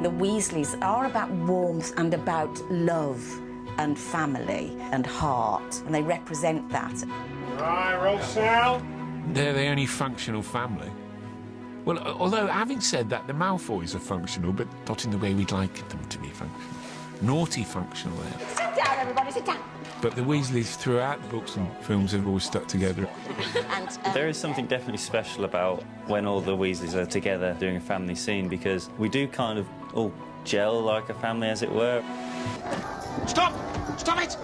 The Weasleys are about warmth and about love and family and heart, and they represent that. Right, roll sound. They're the only functional family. Well, although having said that, the Malfoys are functional, but not in the way we'd like them to be functional. Naughty functional there. Sit down, everybody, sit down. But the Weasleys throughout the books and films have always stuck together. And, there is something definitely special about when all the Weasleys are together doing a family scene, because we do kind of all gel like a family, as it were. Stop! Stop it!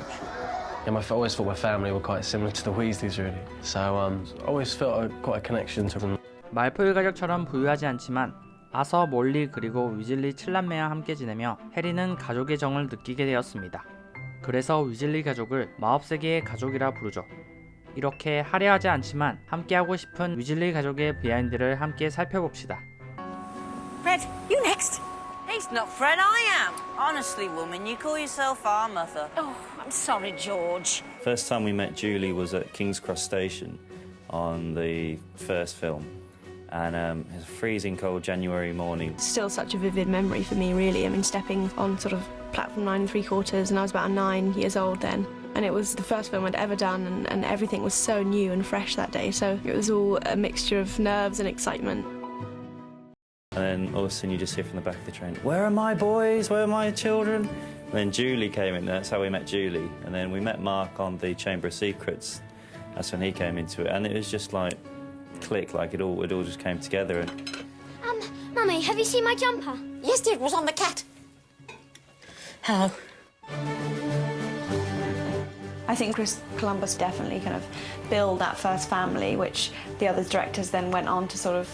Yeah, I always thought my family were quite similar to the Weasleys, really. So I always felt quite a connection to them. 말풀 가족처럼 부유하지 않지만 아서, 몰리 그리고 위즐리 7남매와 함께 지내며 해리는 가족의 정을 느끼게 되었습니다. 그래서 위즐리 가족을 마법세계의 가족이라 부르죠. 이렇게 화려하지 않지만 함께하고 싶은 위즐리 가족의 비하인드를 함께 살펴봅시다. Fred, you next. He's not Fred, I am. Honestly, woman, you call yourself our mother. Oh, I'm sorry, George. First time we met Julie was at King's Cross Station on the first film. And it was a freezing cold January morning. Still such a vivid memory for me, really. I mean, stepping on sort of platform 9 3/4, and I was about 9 years old then. And it was the first film I'd ever done, and everything was so new and fresh that day. So it was all a mixture of nerves and excitement. And then all of a sudden you just hear from the back of the train, "Where are my boys? Where are my children?" And then Julie came in, that's how we met Julie. And then we met Mark on the Chamber of Secrets. That's when he came into it. And it was just like, click, like it all just came together. Mummy, have you seen my jumper? Yes, dear, it was on the cat. Hello. I think Chris Columbus definitely kind of built that first family, which the other directors then went on to sort of,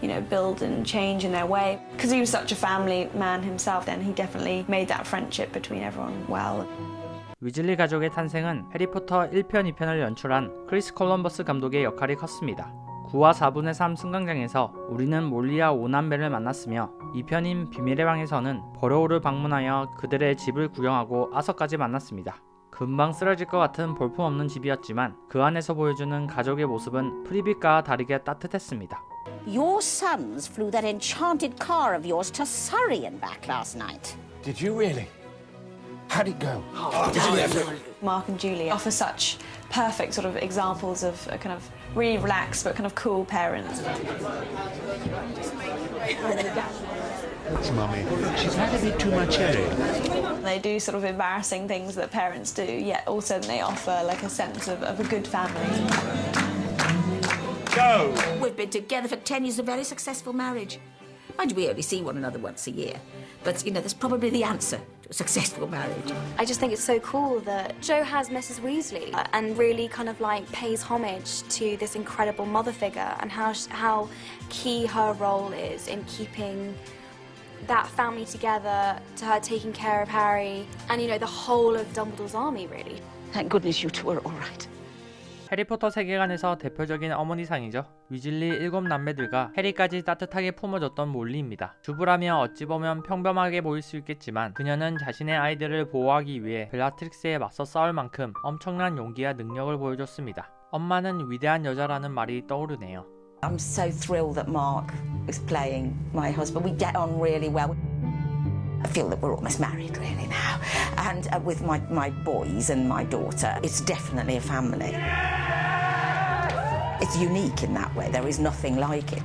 you know, build and change in their way. Because he was such a family man himself, then he definitely made that friendship between everyone well. 위즐리 가족의 탄생은 해리포터 1편, 2편을 연출한 크리스 콜럼버스 감독의 역할이 컸습니다. 9화 4분의 3 승강장에서 우리는 몰리와 5남매를 만났으며 2편인 비밀의 방에서는 버로우를 방문하여 그들의 집을 구경하고 아서까지 만났습니다. 금방 쓰러질 것 같은 볼품없는 집이었지만 그 안에서 보여주는 가족의 모습은 프리빗과 다르게 따뜻했습니다. Your sons flew that enchanted car of yours to Surrey and back last night. Did you really? How'd it go? Mark and Julie offer such perfect sort of examples of a kind of really relaxed but kind of cool parents. Mummy, she's had a bit too much headache. They do sort of embarrassing things that parents do, yet also they offer like a sense of a good family. Go! We've been together for 10 years, a very successful marriage. Mind you, we only see one another once a year. But, you know, that's probably the answer to a successful marriage. I just think it's so cool that Jo has Mrs. Weasley and really kind of like pays homage to this incredible mother figure and how key her role is in keeping that family together, to her taking care of Harry and, you know, the whole of Dumbledore's army, really. Thank goodness you two are all right. 해리포터 세계관에서 대표적인 어머니상이죠. 위즐리 7남매들과 해리까지 따뜻하게 품어줬던 몰리입니다. 주부라며 어찌 보면 평범하게 보일 수 있겠지만 그녀는 자신의 아이들을 보호하기 위해 벨라트릭스에 맞서 싸울 만큼 엄청난 용기와 능력을 보여줬습니다. 엄마는 위대한 여자라는 말이 떠오르네요. I'm so thrilled that Mark is playing my husband. We get on really well. I feel that we're almost married really now. And with my boys and my daughter, it's definitely a family. It's unique in that way. There is nothing like it.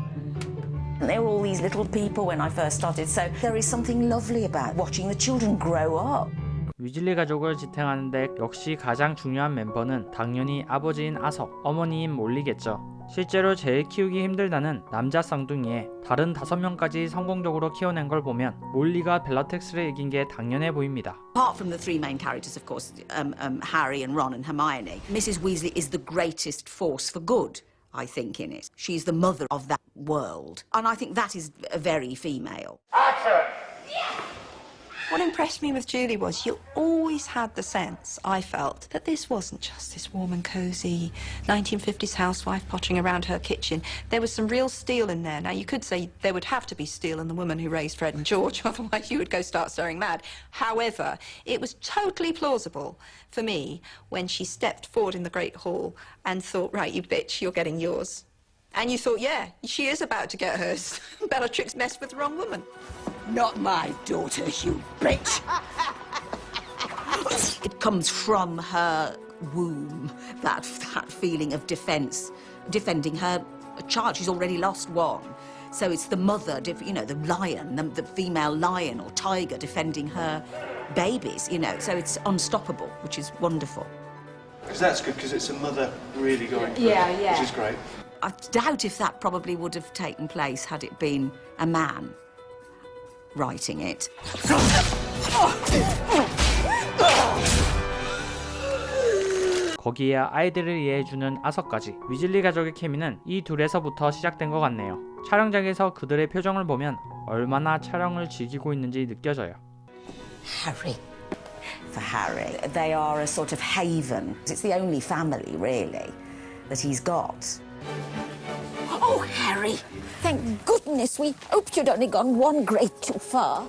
And they were all these little people when I first started, so there is something lovely about watching the children grow up. 위즐리 가족을 지탱하는데 역시 가장 중요한 멤버는 당연히 아버지인 아서, 어머니인 몰리겠죠. 실제로 제일 키우기 힘들다는 남자 쌍둥이에 다른 5명까지 성공적으로 키워낸 걸 보면 몰리가 벨라트릭스를 이긴 게 당연해 보입니다. Apart from the three main characters, of course, Harry and Ron and Hermione, Mrs. Weasley is the greatest force for good, I think, in it. She's the mother of that world. And I think that is very female. What impressed me with Julie was you always had the sense, I felt, that this wasn't just this warm and cosy 1950s housewife pottering around her kitchen. There was some real steel in there. Now, you could say there would have to be steel in the woman who raised Fred and George, otherwise you would go start stirring mad. However, it was totally plausible for me when she stepped forward in the Great Hall and thought, right, you bitch, you're getting yours. And you thought, yeah, she is about to get hers. Bellatrix messed with the wrong woman. Not my daughter, you bitch. It comes from her womb, that feeling of defence, defending her child. She's already lost one. So it's the mother, you know, the lion, the female lion or tiger defending her babies, you know. So it's unstoppable, which is wonderful. Because that's good, because it's a mother really going for Yeah, it, yeah. which is great. I doubt if that probably would have taken place had it been a man writing it. 거기에 아이들을 이해해주는 아서까지. 위즐리 가족의 케미는 이 둘에서부터 시작된 것 같네요. 촬영장에서 그들의 표정을 보면 얼마나 촬영을 즐기고 있는지 느껴져요. Harry. For Harry, they are a sort of haven. It's the only family, really, that he's got. Oh, Harry, thank goodness. We hoped you'd only gone one grade too far.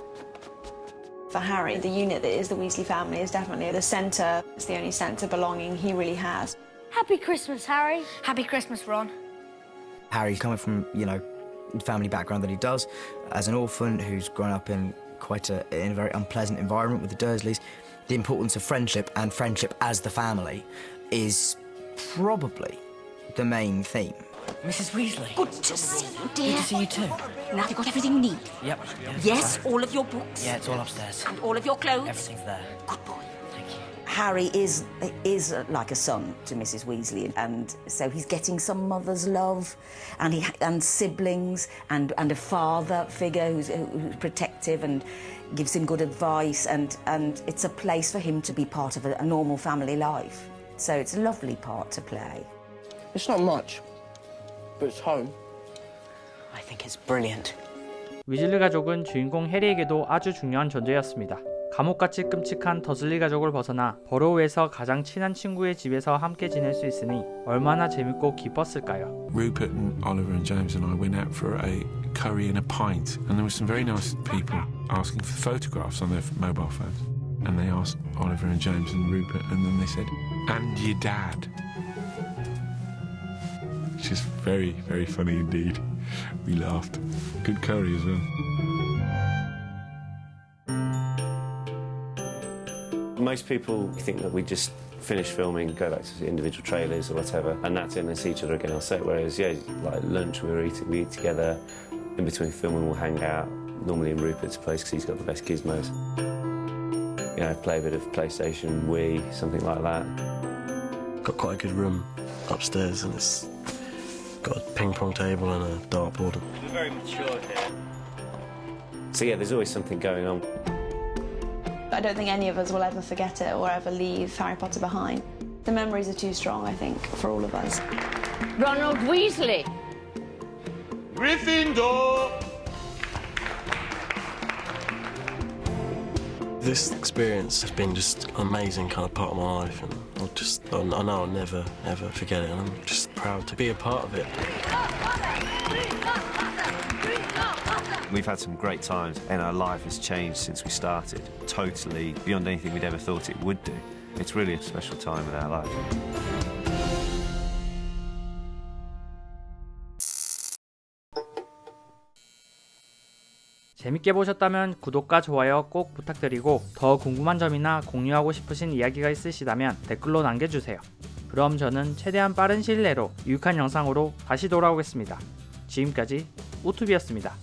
For Harry, the unit that is the Weasley family is definitely the centre. It's the only sense of belonging he really has. Happy Christmas, Harry. Happy Christmas, Ron. Harry's coming from, you know, the family background that he does, as an orphan who's grown up in in a very unpleasant environment with the Dursleys. The importance of friendship and friendship as the family is probably the main theme. Mrs. Weasley. Good to see you, dear. Good to see you too. Now you've got everything you need. Yep. Yes, all of your books. Yeah, it's all upstairs. And all of your clothes. Everything's there. Good boy. Thank you. Harry is like a son to Mrs. Weasley, and so he's getting some mother's love, and siblings, and a father figure who's protective and gives him good advice, and it's a place for him to be part of a normal family life. So it's a lovely part to play. It's not much, but it's home. I think it's brilliant. 위즐리 가족은 주인공 해리에게도 아주 중요한 존재였습니다. 감옥같이 끔찍한 더슬리 가족을 벗어나 버로우에서 가장 친한 친구의 집에서 함께 지낼 수 있으니 얼마나 재밌고 기뻤을까요? Rupert and Oliver and James and I went out for a curry and a pint, and there were some very nice people asking for photographs on their mobile phones. And they asked Oliver and James and Rupert, and then they said, "And your dad?" Which is very, very funny indeed. We laughed. Good curry as well. Most people think that we just finish filming, go back to individual trailers or whatever, and that's it, and then see each other again on set. Whereas, yeah, like lunch, we eat together. In between filming, we'll hang out. Normally in Rupert's place because he's got the best gizmos. You know, play a bit of PlayStation, Wii, something like that. Got quite a good room upstairs, and it's got a ping pong table and a dartboard. We're very mature here. So yeah, there's always something going on. I don't think any of us will ever forget it or ever leave Harry Potter behind. The memories are too strong, I think, for all of us. Ronald Weasley. Gryffindor! This experience has been just an amazing kind of part of my life, and I know I'll never, ever forget it, and I'm just proud to be a part of it. We've had some great times, and our life has changed since we started, totally beyond anything we'd ever thought it would do. It's really a special time in our life. 재밌게 보셨다면 구독과 좋아요 꼭 부탁드리고, 더 궁금한 점이나 공유하고 싶으신 이야기가 있으시다면 댓글로 남겨주세요. 그럼 저는 최대한 빠른 시일 내로 유익한 영상으로 다시 돌아오겠습니다. 지금까지 우투비였습니다.